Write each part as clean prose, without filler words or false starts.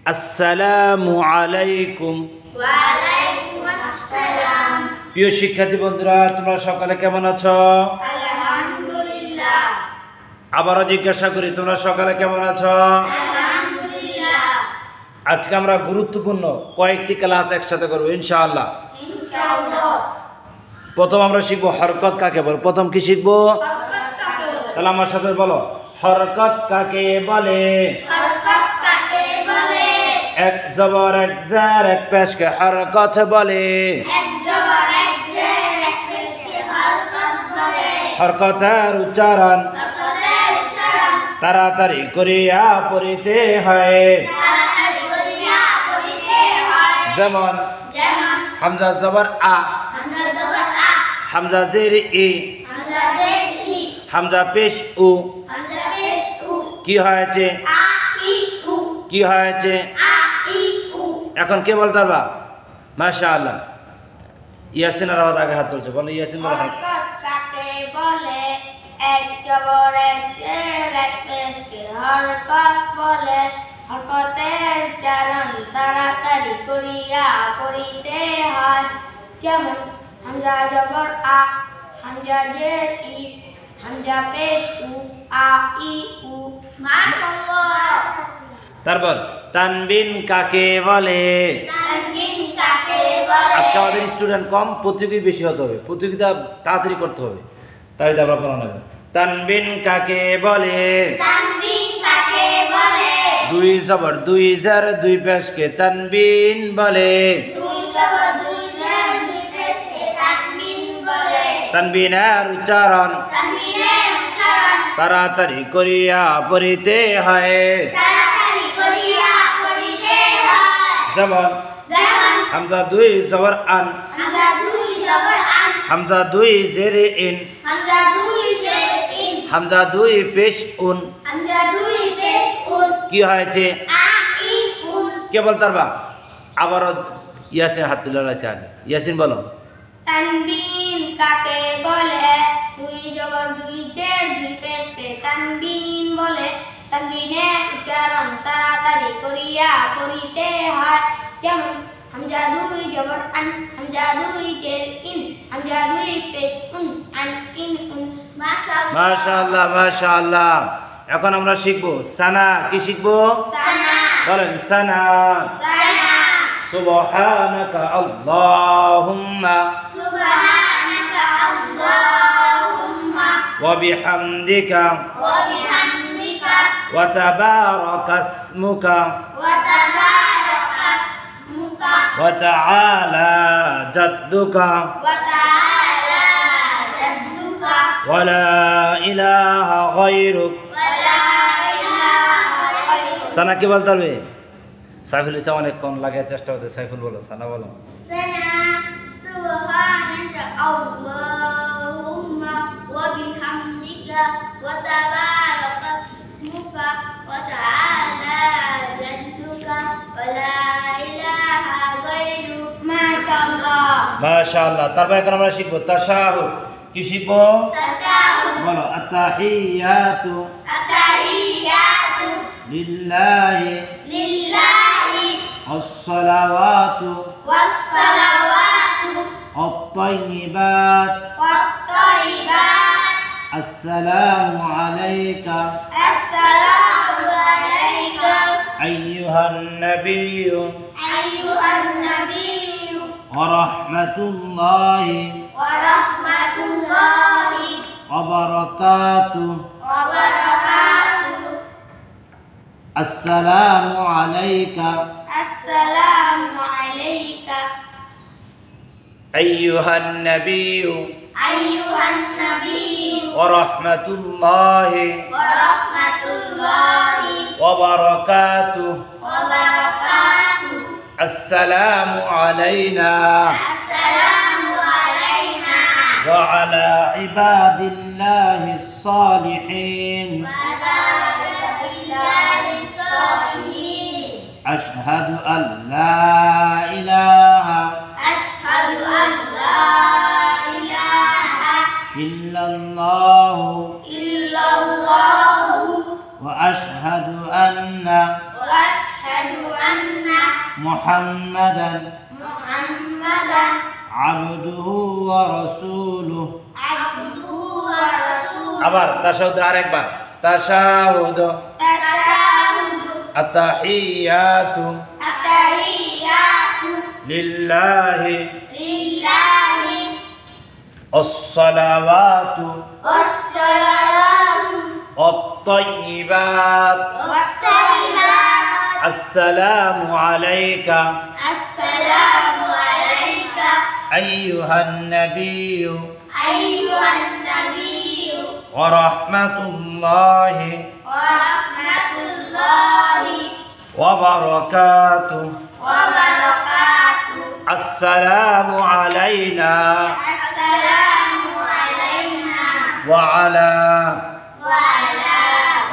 আসসালামু আলাইকুম। ওয়ালাইকুম আসসালাম। প্রিয় শিক্ষার্থী বন্ধুরা, তোমরা সকালে কেমন আছো? আলহামদুলিল্লাহ। আবারও জিজ্ঞাসা করি, তোমরা সকালে কেমন আছো? আলহামদুলিল্লাহ। আজকে আমরা গুরুত্বপূর্ণ কয়েকটি ক্লাস একসাথে করবো ইনশাআল্লাহ। ইনশাআল্লাহ। প্রথম আমরা শিখবো হরকত কাকে বলে। প্রথম কি শিখবো? তাহলে আমার সাথে বলো, হরকত কাকে বলে? হরকত কাকে বলে? এক জবর এক জার এক পেশকে হরকত বলে। এক জবর এক জের এক পেশকে হরকত বলে। হরকতের উচ্চারণ হরকতের উচ্চারণ তাড়াতাড়ি করিয়া পড়িতে হয়। তাড়াতাড়ি করিয়া পড়িতে হয়। যেমন হামজা জবর আ, হামজা জবর আ, হামজা জের ই, হামজা জের ই, হামজা পেশ উ। হামজা পেশ উ। কি হয়েছে? আ ই উ। কি হয়েছে? আ ই উ। এখন কে বলতে পারবা? মাশাআল্লাহ। ইয়াসিন আর আওয়াজ আগে হাত তুলছে, বলো ইয়াসিন বলো। হরকত কাকে বলে? এক জবর এক জের এক পেশকে হরকত বলে। হরকতের উচ্চারণ তাড়াতাড়ি করিয়া পড়িতে হয়। যেমন হামজা জবর আ, হামজা জের ই, হামজা পেশ উ, আ ই উ। মাশাআল্লাহ। তারপর তানবিন কাকে বলে? তানবিন কাকে বলে? আজকে আমাদের স্টুডেন্ট কম, প্রতিযোগী বেশি হতে হবে, প্রতিযোগিতা তাড়াতাড়ি করতে হবে, তাই আমরা পড়ানো হবে। তানবিন কাকে বলে? তানবিন কাকে বলে? দুই জবর দুই জার দুই পেশকে তানবিন বলে। দুই জবর দুই জের দুই পেশকে তানবিন বলে। তানবিনের উচ্চারণ তানবিনের উচ্চারণ তাড়াতাড়ি করিয়া পড়িতে হয়। তাড়াতাড়ি করিয়া পড়িতে হয়। যেমন হামজা দুই জবর আন, হামজা দুই জবর আন, হামজা দুই জেরে ইন, হামজা দুই জের ইন, হামজা দুই পেশ উন। হামজা দুই পেশ উন। কি হয়েছে? আ ই উন। কে বলতে পারবা? আবারও ইয়াসিন হাত তুলে আছে আগে। ইয়াসিন বলো। তানবিন কাকে বলে? দুই জবর দুই জের দুই পেশকে তানবিন বলে। তানবিনের উচ্চারণ তাড়াতাড়ি করিয়া পড়িতে হয়। যেমন হামজা দুই জবর আন, হামজা দুই জের ইন, হামজা দুই পেশ উন, আন ইন উন। মাশাআল্লাহ। মাশাআল্লাহ মাশাআল্লাহ। এখন আমরা শিখবো সানা। কি শিখবো? সানা। বলেন সানা। সানা। সুবহানাকা আল্লাহুম্মা সুবহানাকা আল্লাহুম্মা ওয়া বিহামদিকা ওয়া বিহামদিকা ওয়া তাবারাকা ইসমুকা ওয়া তাবারাকা ইসমুকা ওয়া তাআলা জাদ্দুকা ওয়া তাআলা জাদ্দুকা ওয়া লা ইলাহা গায়রুক। ওয়া লা ইলাহা গায়রুক। সানা কি বলতে পারবে? সাইফুল ইসলাম অনেকক্ষণ লাগে চেষ্টা করতে। সাইফুল বলো, সানা বলো। সানা। সুবহানাকা আল্লাহুম্মা ওয়া বিহামদিকা ওয়া তাবারাকা ইসমুকা ওয়া তাআলা জাদ্দুকা ওয়া লা ইলাহা গায়রুক। মাশাআল্লাহ। মাশাআল্লাহ। তারপর এখন আমরা শিখবো তাশাহুদ। কি শিখবো? তাশাহুদ। বলো আত্তাহিয়াতু আত-তাহিয়াতু লিল্লাহি লিল্লাহি আসসালাওয়াতু ওয়াস-সালাওয়াতু আত-তাইয়্যিবাত ওয়াত-তাইয়্যিবাত। আসসালামু আলাইকা আসসালামু আলাইকা আইয়ুহান নাবিয়্যু আইয়ুহান নাবিয়্যু ওয়া রাহমাতুল্লাহি ওয়া রাহমাতুল্লাহি ওয়া বারাকাতুহু। ওয়া বারাকাতুহু। আসসালামু আলাইকা আসসালামু আলাইকা আইয়ুহান নাবিয়্যু আইয়ুহান নাবিয়্যু ওয়া রাহমাতুল্লাহি ওয়া রাহমাতুল্লাহি ওয়া বারাকাতুহু। ওয়া বারাকাতুহু। আসসালামু আলাইনা আসসালামু আলাইনা ওয়া আলা ইবাদিল্লাহিস সালিহিন। আশহাদু আল্লা ইলাহা ইল্লাল্লাহু ওয়া আশহাদু আন্না محمدا محمدا عبده ورسوله عبده ورسوله আবার তাশাহুদ আরেকবার তাশাহুদ تشهد التحيات التحيات لله لله الصلوات والصلوات الطيبات والطيبات السلام عليك السلام عليك أيها النبي أيها النبي ورحمة الله ورحمة الله وبركاته وبركاته السلام علينا السلام علينا وعلى وعلى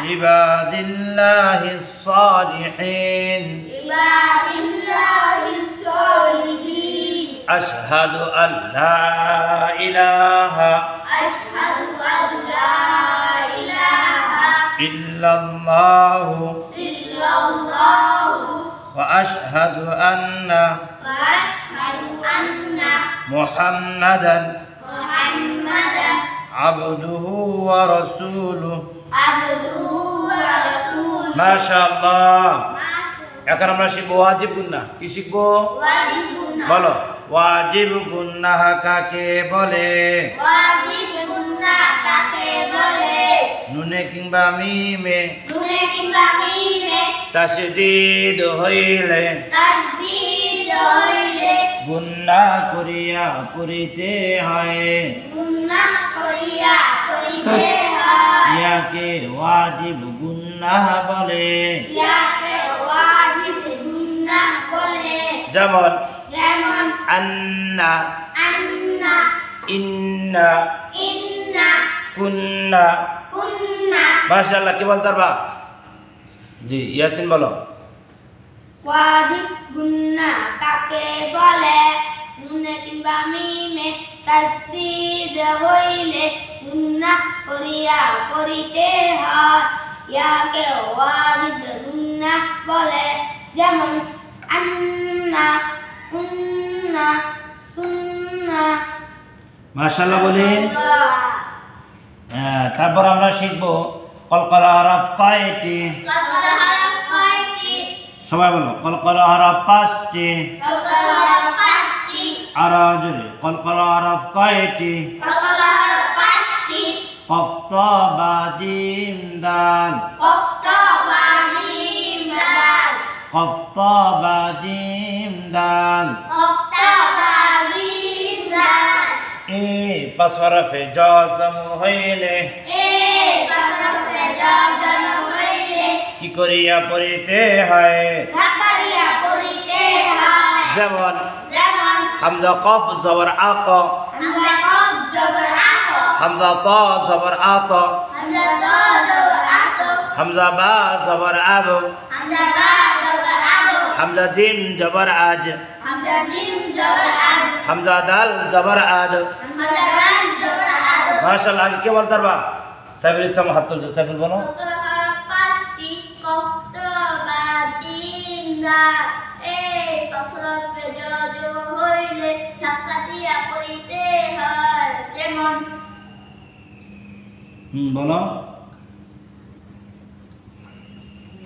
عباد الله الصالحين عباد الله الصالحين أشهد أن لا إله أشهد أن لا إله إلا الله إلا الله وأشهد أن وأشهد أن محمدا محمدا عبده ورسوله عبده ورسوله ما شاء الله এখন আমরা শিখবো ওয়াজিব গুন্নাহ কি শিখবো واجب গুনাহ বলো ওয়াজিব গুন্নাহ কাকে বলে ওয়াজিব গুনাহ কাকে বলে নুনে কিংবা মিমে নুনে কিংবা মিমে তাসদীদ হইলে তাসদীদ হইলে গুন্নাহ করিয়া করিতে হয় গুনাহ করিয়া করিতে হয় ইয়াকে ওয়াজিব গুন্নাহ বলে ইয়াকে ওয়াজিব গুনাহ বলে যেমন যেমন আন্না আন্না ইন্না ইন্না কুন্না কুন্না মাশাআল্লাহ কি বলতে পারবা জি ইয়াসিন বলো ওয়াজিব গুনাহ কাকে বলে নুনে কিংবা মিমে তাসদীদ হইলে গুনাহ করিয়া করিতে হয় ইয়াকে ওয়াজিব গুনাহ বলে যেমন আন্না উন্না সুন্না মাশাআল্লাহ বলি তারপর আমরা শিখবো কলকলা হরফ কয়টি কলকলা হরফ কয়টি সবাই বলো কলকলা হরফ পাঁচটি কলকলা হরফ পাঁচটি আরো জোরে কলকলা হরফ কয়টি কলকলা হরফ পাঁচটি কফ তা বা জিম দাল কফ তা বা জিম দাল কফ তা বা জিম দাল কফ তা বা জিম দাল এ পাঁচ হরফে জজম হইলে এ বারফে জাজন হইলে কি করিয়া পড়িতে হয় ধাকারিয়া করিতে হয় যেমন যেমন হামজা কফ জবর আক হামজা কফ জবর আক হামজা তা জবর আত হামজা তা জবর আত হামজা বা জবর আব হামজা বা জবর আব হামজা জিম জবর আজ হামজা জিম জবর আদ হামজা দাল জবর আদ হামজা দাল জবর আদ মাশাআল্লাহ আগে কে বলতে পারবা সাইফুল ইসলাম হাত তুলছে সাইফুল বলো কলকলা হরফ পাঁচটি কফ তা বা জিম দাল এ বারফে জাজন হইলে ধাকারিয়া করিতে হয় যেমন বলো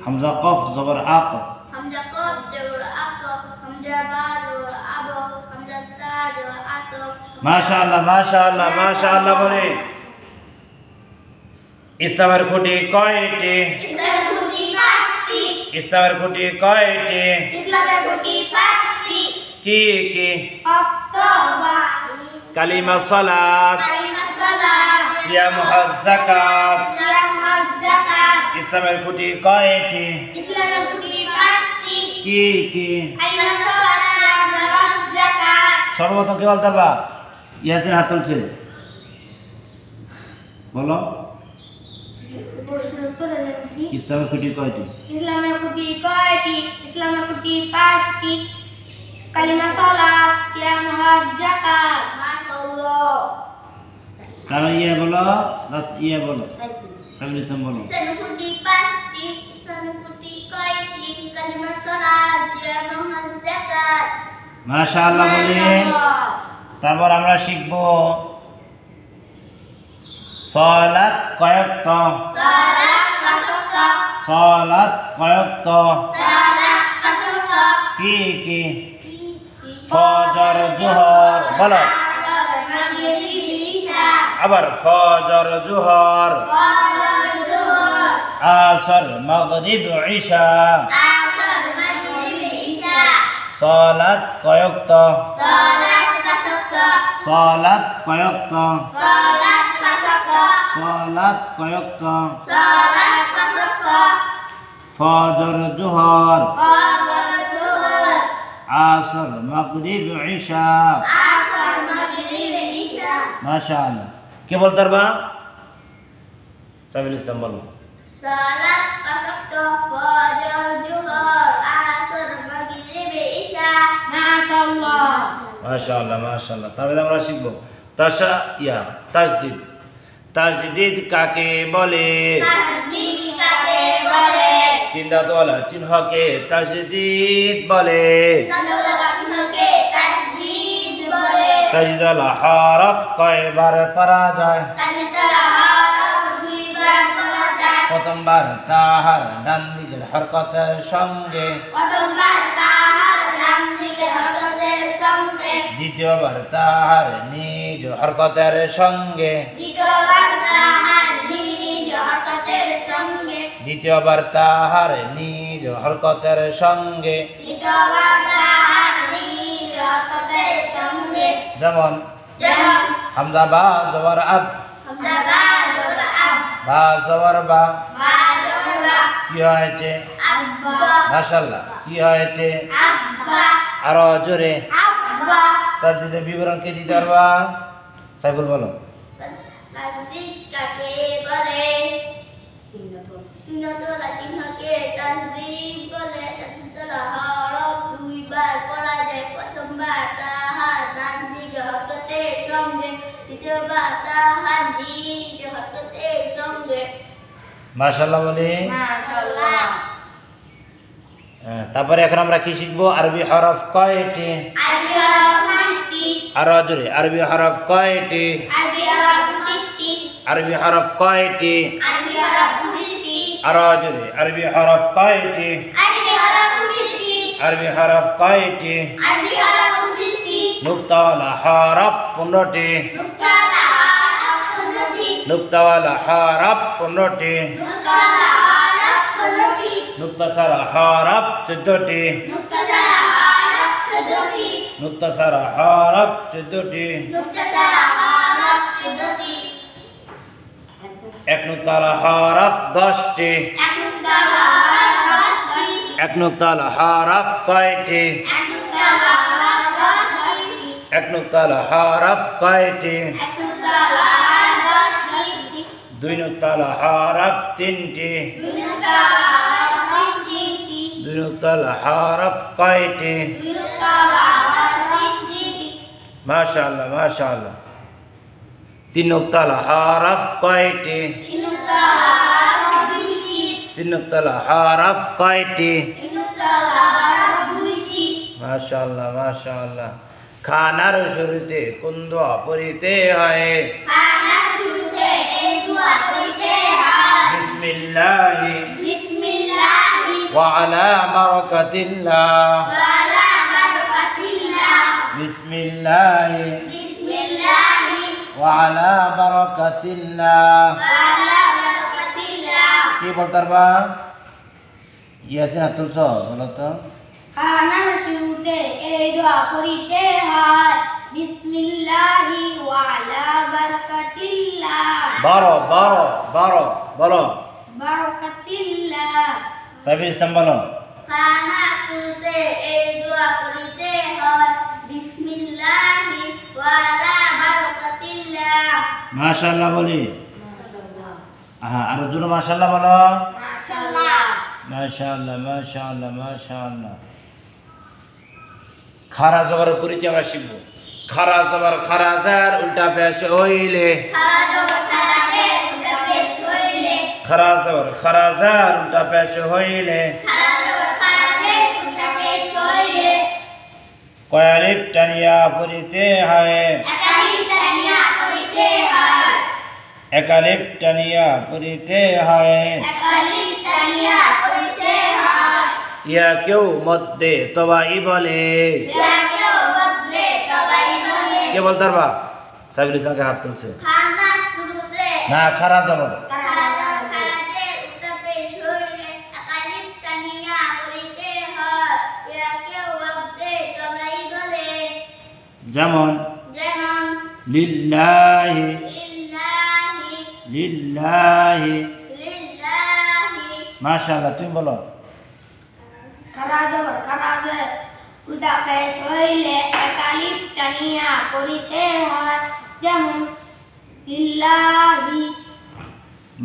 হামজা কফ জবর আক হামজা কফ জবর আক হামজা বা জবর আব হামজা তা জবর আত মাশাআল্লাহ মাশাআল্লাহ মাশাআল্লাহ বলে ইসলামের খুঁটি কয়টি ইসলামের খুঁটি পাঁচটি ইসলামের খুঁটি কয়টি ইসলামের খুঁটি পাঁচটি কি কি কফ তওবা কালিমা সালাত কালিমা সালাত সিয়াম হজ যাকাত সিয়াম হজ যাকাত ইসলামের খুঁটি কয়টি ইসলামের খুঁটি পাঁচটি কি কি কালিমা সালাত সিয়াম হজ যাকাত সর্বপ্রথম কি বলতে পারবা ইয়াসিন হাত তুলছে বলো প্রশ্ন উত্তরে দেবেন কি ইসলামের খুঁটি কয়টি ইসলামের খুঁটি কয়টি ইসলামের খুঁটি পাঁচটি কালিমা সালাত সিয়াম হজ যাকাত মাশাআল্লাহ তাহলে ইয়ে বলো ইয়ে বলো সাইফুল ইসলাম বলো ইসলামের খুঁটি পাঁচটি ইসলামের খুঁটি কয়টি কালিমা সালাত সিয়াম হজ মাশাআল্লাহ বলি। তারপর আমরা শিখব সালাত কয়ক্ত, সালাত কয়ক্ত, কি কি, ফজর জোহর, বলো আবার, ফজর জোহর, আসর মাগরিব ইশা, সালাত কয়ক্ত, সালাত কয়ক্ত, সালাত কয়ক্ত, ফজর জোহর, আসর মাগরিব ইশা। মাশাআল্লাহ। কে বলতে পারবা? সাবিল ইসলাম বলো। সালাত পাঁচওয়াক্ত, ফজর, জোহর, আসর, মাগরিব, ইশা। মাশাআল্লাহ। মাশাআল্লাহ মাশাআল্লাহ। তাহলে আমরা শিখব তাজদিদ। তাজদিদ কাকে বলে? তাজদিদ কাকে বলে? তিন দাঁতওয়ালা চিহ্নকে তাজদিদ বলে। চিহ্নকে তাজদিদ বলে। তাজদিদওয়ালা হরফ কয়বার পড়া যায়? তাজদিদওয়ালা হরফ দুইবার পড়া যায়। প্রথমবার তাহার ডান দিকের হরকতের সঙ্গে, প্রথমবার তাহার ডান দিকের হরকতের সঙ্গে, দ্বিতীয়বার তাহার নিজ হরকতের সঙ্গে, দ্বিতীয়বার তাহার নিজ হরকতের সঙ্গে, দ্বিতীয়বার তাহার নিজ হরকতের সঙ্গে। দ্বিতীয়বার তাহার নিজ হরকতের সঙ্গে। যেমন যেমন হামজা বা জবর আব, হামজা বা জবর আব, বা জবর বা, বা জবর বা, কি হয়েছে? আব্বা, মাশাআল্লাহ। কি হয়েছে? আব্বা, আরো জোরে। আব্বা। তাজদিদের বিবরণ কে দিতে পারবা? সাইফুল বলো। তাজদিদ কাকে বলে? চিহ্নওয়ালা চিহ্নকে তাজদিদ বলে। তাজদিদওয়ালা হরফ দুইবার পড়া যায়। প্রথমবার তাহার ডান দিকের হরকতের সঙ্গে, দ্বিতীয়বার তাহার নিজ হরকতের সঙ্গে। মাশাআল্লাহ বলি। মাশাআল্লাহ। তারপরে এখন আমরা কি শিখবো? আরবি হরফ কয়টি? আরবি হরফ 20টি। আরো জোরে। আরবি হরফ কয়টি? আরবি হরফ 20টি। আরবি হরফ কয়টি? আরবি হরফ 20টি। আরো জোরে। আরবি হরফ কয়টি? আরবি হরফ 20টি। আরবি হরফ কয়টি? আরবি হরফ 20টি। নুক্তাওয়ালা হরফ 15টি। নুক্তাওয়ালা হরফ 15টি। নুক্তাওয়ালা হরফ 15টি। নুক্তাওয়ালা হরফ 15টি। নুক্তাসারা হরফ 14টি। নুক্তাসারা হরফ 14টি। নুক্তাসারা হরফ 14টি। নুক্তাসারা হরফ 14টি। এক নুক্তাওয়ালা হরফ 10টি। এক নুক্তাওয়ালা হরফ 10টি। এক নুক্তাওয়ালা হরফ কয়টি? এক নুক্তাওয়ালা হরফ 10টি। এক নুক্তাওয়ালা হরফ কয়টি? এক নুক্তাওয়ালা হরফ 10টি। দুই নুক্তাওয়ালা হরফ 3টি। দুই নুক্তাওয়ালা হরফ 3টি। দুই নুক্তাওয়ালা হরফ কয়টি? দুই নুক্তাওয়ালা হরফ 3টি। মাশাআল্লাহ মাশাআল্লাহ। তিন নুক্তাওয়ালা হরফ কয়টি? তিন নুক্তাওয়ালা হরফ 2টি। তিন নুক্তাওয়ালা হরফ কয়টি? তিন নুক্তাওয়ালা হরফ 2টি। মাশাআল্লাহ মাশাআল্লাহ। খানার শুরুতে কোন দোয়া পড়িতে হয়? খানার শুরুতে এই দোয়া পড়িতে হয়। বিসমিল্লাহি বিসমিল্লাহি ওয়া আলা বারাকাতিল্লাহ। ওয়া আলা বারাকাতিল্লাহ। বিসমিল্লাহি বিসমিল্লাহি ওয়া আলা বারাকাতিল্লাহ। ওয়া আলা বারাকাতিল্লাহ। কি বলতে পারবা? ইয়াসিন হাত তুলছ, বলো তো। খানার শুরুতে এই দোয়া পড়িতে হয়। বিসমিল্লাহি ওয়া আলা বারাকাতিল্লাহ। বারো বারো বারো বলো। বারাকাতিল্লাহ। সাইফুল ইসলাম বলো। খানার শুরুতে এই দোয়া পড়িতে হয়। বিসমিল্লাহি ওয়া আলা বারাকাতিল্লাহ। মাশাআল্লাহ বলি। আরো জোরে মাশাআল্লাহ বলো। মাশাআল্লাহ। মাশাআল্লাহ মাশাআল্লাহ মাশাআল্লাহ। খারা জবর পরিচয় আমরা শিখবো। খারা জবর খারাজার উল্টা পেশ হইলে। খারা জবর খারাজে উল্টা পেশ হইলে। খারা জবর খারাজার উল্টা পেশ হইলে। খারা জবর খারাজে উল্টা পেশ হইলে। কয় আলিফ টানিয়া পড়িতে হয় এক আলিফ টানিয়া পড়িতে হয় এক আলিফ টানিয়া পড়িতে হয় এক আলিফ টানিয়া পড়িতে হয় ইয়া কেউ মধ্যে তবাই বলে ইয়া কেউ মধ্যে তবাই বলে কে বলতে পারবা সাইফুল ইসলামকে হাত তুলছে খানা শুরুতে না খারা জবর খারাজে উত্তাপে শরীরে এক আলিফ টানিয়া পড়িতে হয় ইয়া কেউ মধ্যে তবাই বলে যেমন যেমন লিল্লাহি লিল্লাহি লিল্লাহি লিল্লাহি মাশাআল্লাহ তুমি বলো খারাজে উল্টা পেশ হইলে এক আলিফ টানিয়া পড়িতে হয় যেমন লিল্লাহি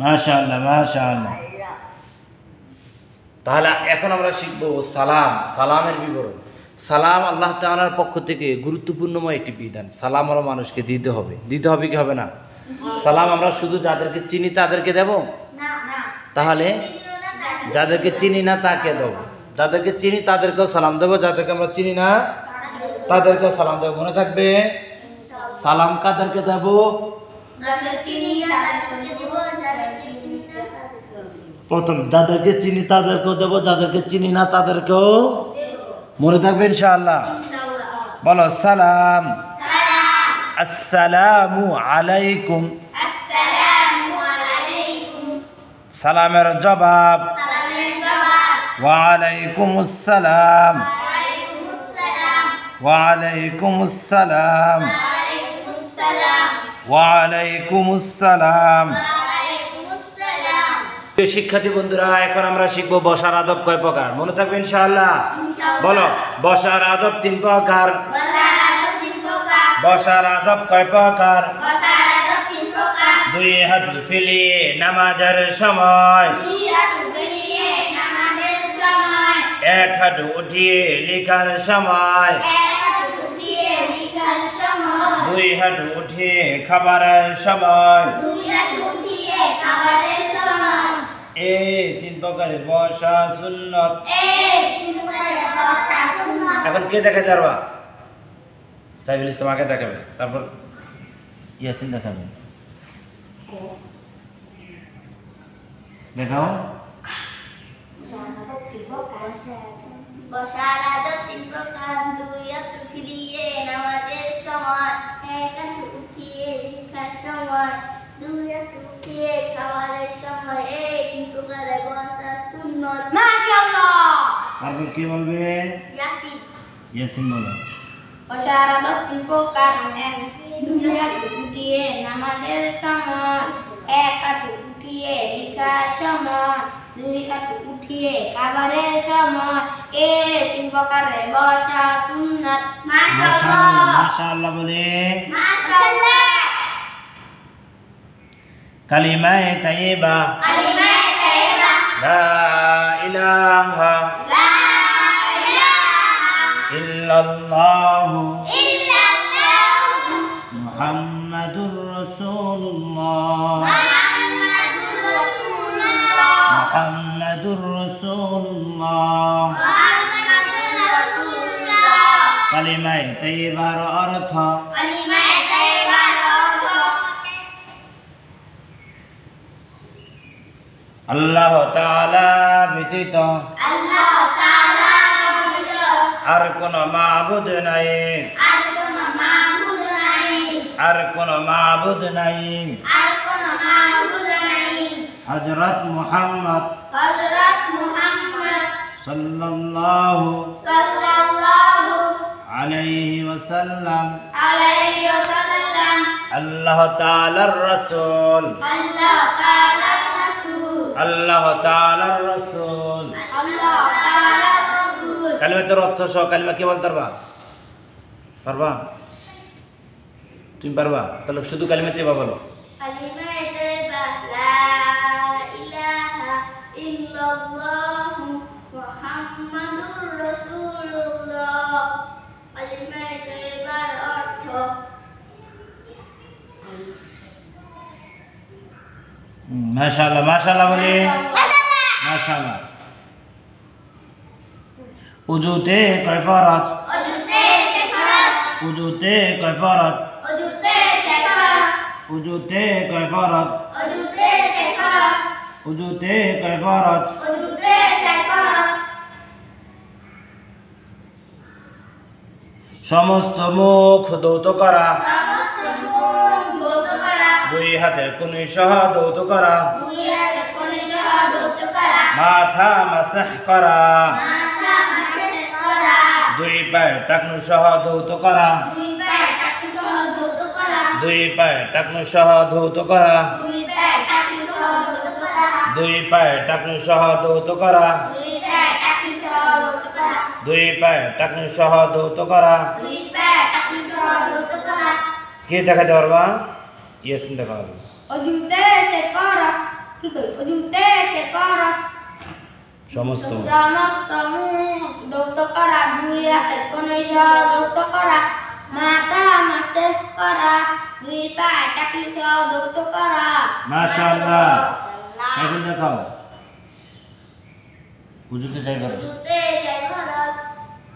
মাশাআল্লাহ মাশাআল্লাহ তাহলে এখন আমরা শিখব সালাম সালামের বিবরণ সালাম আল্লাহ তাআলার পক্ষ থেকে গুরুত্বপূর্ণময় একটি বিধান সালাম আমরা মানুষকে দিতে হবে কি হবে না সালাম আমরা শুধু যাদেরকে চিনি তাদেরকে দেব না না তাহলে যাদেরকে চিনি না তাকে দেব যাদেরকে চিনি তাদেরকেও সালাম দেবো যাদেরকে আমরা চিনি না তাদেরকেও সালাম দেবো মনে থাকবে সালাম কাদেরকে দেব যাদের চিনি না তাদেরকে দেব যাদেরকে চিনি না তাদেরকে দেব প্রথম যাদেরকে চিনি তাদেরকেও দেবো যাদেরকে চিনি না তাদেরকেও মনে থাকবে ইনশাআল্লাহ ইনশাআল্লাহ বলো সালাম সালাম আসসালামু আলাইকুম আসসালামু আলাইকুম সালামের জবাব সালামের জবাব ওয়ালাইকুমুস সালাম ওয়ালাইকুমুস সালাম ওয়ালাইকুমুস সালাম ওয়ালাইকুমুস সালাম ওয়ালাইকুমুস সালাম ওয়ালাইকুমুস সালাম প্রিয় শিক্ষার্থী বন্ধুরা এখন আমরা শিখব বসার আদব কয় প্রকার মনে থাকবে ইনশাআল্লাহ বলো বসার আদব 3 প্রকার বসার আদব 3 প্রকার বসার আদব কয় প্রকার বসার আদব 3 প্রকার দুই হাঁটু ফেলিয়ে নামাজের সময় দুই হাঁটু ফেলিয়ে নামাজের সময় এক হাঁটু উঠিয়ে লেখার সময় এক হাঁটু উঠিয়ে লিখার সময় দুই হাঁটু উঠিয়ে খাবারের সময় দুই হাঁটু উঠিয়ে খাবারের সময় এই 3 প্রকারে বসা সুন্নত এই 3 প্রকারে বসা সুন্নাত এখন কে দেখাতে পারবা সাইফুল ইসলাম আগে দেখাবে তারপর ইয়াসিন দেখাবে দেখাও বসার আদব 3 প্রকার দুই হাঁটু ফিরিয়ে নামাজের সময় এক হাঁটু উঠিয়ে লিখার সময় দুই হাঁটু উঠিয়ে খাবারের সময় এই 3 প্রকারে বসা সুন্নাত মাশাআল্লাহ তারপর কি বলবে ইয়াসিন ইয়াসিন বলো বসার আদব 3 প্রকার দুই হাঁটু উঠিয়ে নামাজের সময় এক হাঁটু উঠিয়ে লিখার সময় দুই হাঁটু উঠিয়ে খাবারের সময় এই 3 প্রকারে বসা সুন্নাত মাশাআল্লাহ মাশাআল্লাহ মাশাআল্লাহ বলে মাশাআল্লাহ কালিমায়ে তাইয়্যিবা কালিমা তাইয়্যিবা লা ইলাহা লা ইলাহা ইল্লাল্লাহু ইল্লাল্লাহ মুহাম্মাদুর রাসূলুল্লাহ মুহাম্মাদুর রাসূলুল্লাহ মুহাম্মাদুর রাসূলুল্লাহ মুহাম্মাদুর রাসূলুল্লাহ কালিমায়ে তাইয়্যিবার অর্থ কালিমা তাইয়্যিবার অর্থ আল্লাহ তাআলা ব্যতীত আল্লাহ তাআলা ব্যতীত আর কোনো মাবুদ নাই আর কোনো মাবুদ নাই আর কোনো মাবুদ নাই আর কোনো মাবুদ নাই হযরত মুহাম্মদ হযরত মুহাম্মদ সাল্লাল্লাহু সাল্লাল্লাহু আলাইহি ওয়াসাল্লাম আলাইহি ওয়াসাল্লাম আল্লাহ তাআলার রাসূল আল্লাহ তাআলার রাসূল আল্লাহ তাআলার রাসূল আল্লাহ তাআলার রাসূল কালিমাতের অর্থ সহ কালিমা কি বলতে পারবা তুমি পারবা তাহলে শুধু কালিমাতে বলো কালিমা তাইয়্যিবা লা ইলাহা ইল্লাল্লাহ মুহাম্মাদুর রাসূলুল্লাহ কালিমা তাইয়্যিবার অর্থ মাশাআল্লাহ মাশাআল্লাহ বলে মাশাআল্লাহ উজুতে কয় ফরজ অজুতে উজুতে কয় ফরজ অজুতে 4 ফরজ উজুতে কয় ফরজ অজুতে 4 ফরজ উজুতে কয় ফরজ অজুতে 4 ফরজ সমস্ত মুখ ধৌত করা সমস্ত মুখ ধৌত করা দুই হাতের কুনি সহ ধৌত করা দুই হাতে কোণে সহ ধৌত করা মাথা মাসাহ করা মাথা মাসে করা দুই পায়ে টাকনু সহ ধৌত করা দুই পায়ে টাকু সহ ধৌত করা দুই পায়ে টাকনু সহ ধৌত করা দুই পায়ে টাকু সহ ধৌত করা দুই পায়ে টাকনু সহ ধৌত করা দুই পায়ে টাকু সহ ধৌত করা দুই পায়ে টাকনু সহ ধৌত করা দুই পায়ে টাকু সহ ধৌত করা কে দেখাতে পারবা ইয়াসিন দেখা পারবে অজুতে 4 ফরজ কি কই অজুতে 4 ফরজ সমস্ত সমস্ত মুখ ধৌত করা দুই হাতে কোণে সহ ধৌত করা মাথা মাসে করা দুই পায়ে টাকু সহ ধৌত করা মাশাআল্লাহ এখন দেখাও উজুতে চাই পারবে অজুতে 4 ফরজ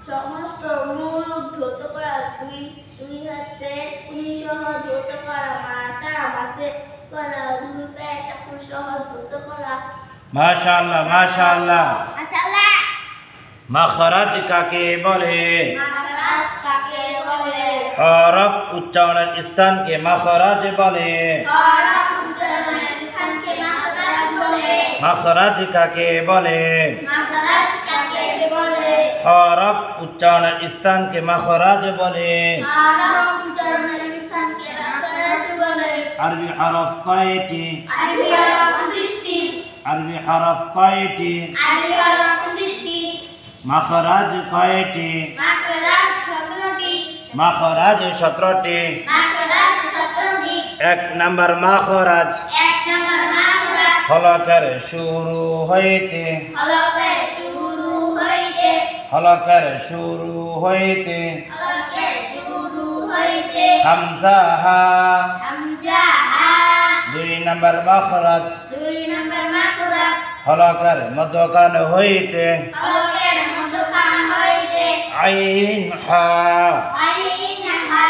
সমস্ত মুখ ধৌত করা দুই হাতে কোণে সহ ধৌত করা মাথা মাসে করা দুই পায়ে টাকু সহ ধৌত করা মাশাআল্লাহ মাশাআল্লাহ মাশাআল্লাহ মাখরাজ কাকে বলে মাখরাজ কাকে বলে হরফ উচ্চারণের স্থানকে মাখরাজ বলে হরফ উচ্চারণের স্থানকে মাখরাজ বলে মাখরাজ কাকে বলে মাখরাজ কাকে বলে হরফ উচ্চারণের স্থানকে মাখরাজ বলে হরফ উচ্চারণের স্থানকে মাখরাজ বলে আরবি হরফ কয়টি আরবি হরফ 29টি আরবি হরফ কয়টি আরবি হরফ 29টি মাখরাজ কয়টি মাখরাজ 17টি মাখরাজ 17টি মাখরাজ 17টি এক নাম্বার মাখরাজ এক নম্বর মাখরাজ হলকের শুরু হইতে হলকে শুরু হইতে হলকের শুরু হইতে হলকে শুরু হইতে হামজা হা হামজা হা দুই নাম্বার মাখরাজ দুই নম্বর মাখরাজ হলকের মধ্যখান হইতে হলকের মধ্যখান হইতে আইন হা আইন হা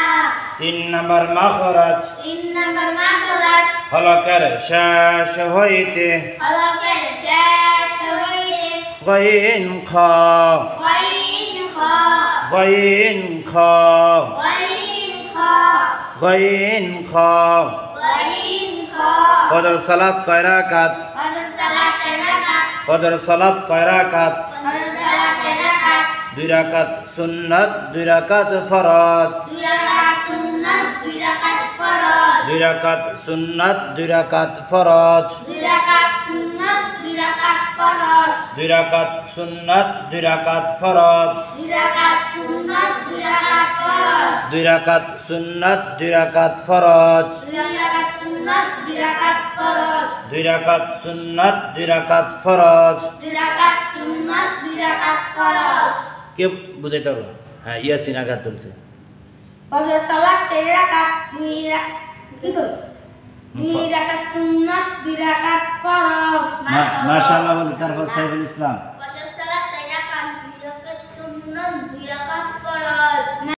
তিন নাম্বার মাখরাজ তিন নম্বর মাখরাজ হলকের শেষ হইতে হলকের শেষ হইতে গাইন খ ওয়াইন খা গাইন খ ওয়াইন খা গাইন খ ওয়াইন খা ফজর সালাত কয় রাকাত ফজর সালাত রাকাত ফজর সালাত কয় রাকাত ফজর সালাত রাকাত 2 রাকাত সুন্নাত 2 রাকাত ফরজ 2 রাকাত সুন্নাত 2 রাকাত ফরজ 2 রাকাত সুন্নাত 2 রাকাত ফরজ 2 রাকাত সুন্নাত 2 রাকাত ফরজ 2 রাকাত সুন্নাত 2 রাকাত ফরজ 2 রাকাত সুন্নাত 2 রাকাত ফরজ 2 রাকাত সুন্নাত 2 রাকাত ফরজ 2 রাকাত সুন্নাত 2 রাকাত ফরজ 2 রাকাত সুন্নাত 2 রাকাত ফরজ 2 রাকাত সুন্নাত 2 রাকাত ফরজ কে বুঝাইতে পারলো হ্যাঁ ইয়াসিন আঘাত তুলছে ফজর সালাত 4 রাকাত 2 রাকাত কি কই 2 রাকাত সুন্নাত 2 রাকাত ফরজ মাশাআল্লাহ বলে তারপর সাইফুল ইসলাম